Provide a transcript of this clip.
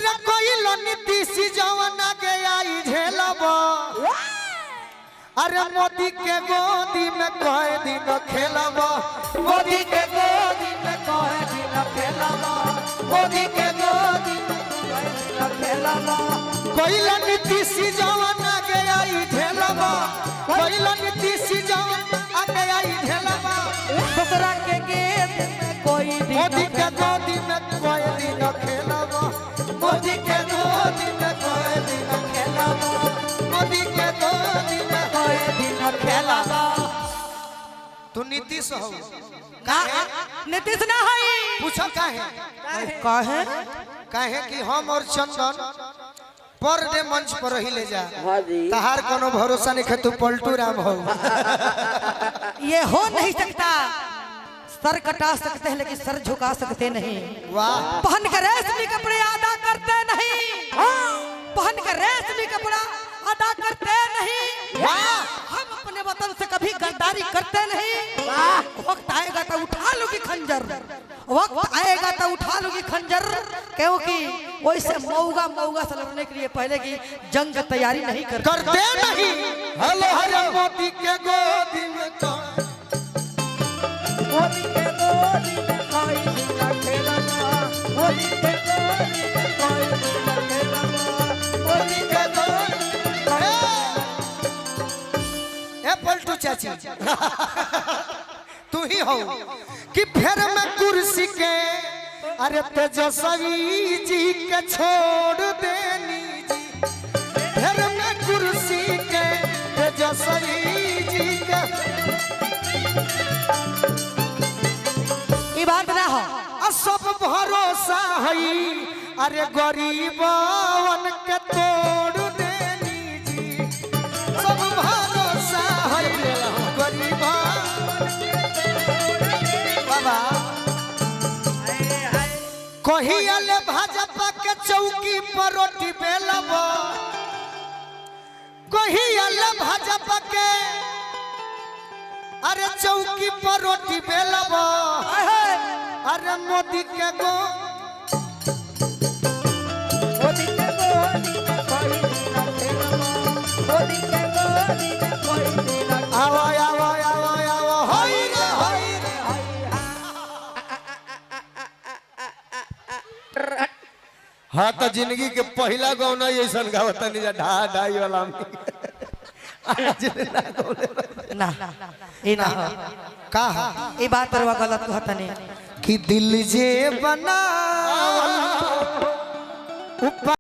अरे कोई नीतीश जवाना के आई झेलब अरे मोदी के गोदी में कई दिन खेलब मोदी के गोदी में कई दिन खेलब मोदी के गोदी में कई दिन खेलब कोई नीतीश जवाना के आई झेलब कोई नीतीश जवाना के आई झेलब दूसरा के गेट में कोई मोदी के गोदी में कोई दिन खेलब मोदी के गोदी में कोई दिन खेलब मोदी के गोदी में कोई दिन खेलब तू नीतीश हो का नीतीश ना है पूछो काहे काहे कि हम और चंदन पर डे मंच पर ही ले जा तहार कोनो भरोसा नहीं तू पलटू राम हो ये हो नहीं सकता सर कटा सकते हैं लेकिन सर झुका सकते नहीं वाह पहन कर रेशमी कपड़े अदा करते नहीं पहन कर रेशमी कपड़ा अदा करते नहीं हम अपने वतन से कभी गद्दारी करते नहीं वक्त आएगा तो उठा लोगी खंजर वक्त आएगा तो उठा लोगी खंजर क्योंकि वैसे मऊगा से लड़ने के लिए पहले की जंग तैयारी नहीं करते नहीं हेलो हरे मोदी के गोदी में मोदी के गोदी में कोई दिन खेलना मोदी के गोदी में कोई दिन खेलना मोदी के गोदी ए पलटू चाची तू ही हो कि फिर मैं कुर्सी के अरे तेजस्वी जी के छोड़ देनी जी फिर मैं कुर्सी के तेजस्वी जी के बात ना हो सब भरोसा है अरे गरीबन के तोड़ देनी जी सब भरोसा है गरीब बाबा कहियाले भाजपा के चौकी पर रोटी बेलब कहियाले भाजपा के अरे चौकी पर रोटी बेलब अरे मोदी के गो मोदी के गोदी में कोई दिन खेलबो मोदी के गोदी में कोई दिन आओ आओ आओ आओ होई रे हाँ तो जिंदगी के पहला गौना ऐसा गावता नहीं जा ढा ढाई वाला ना ये ना हो का ये बात पर गलत कहता नहीं कि दिल जे बना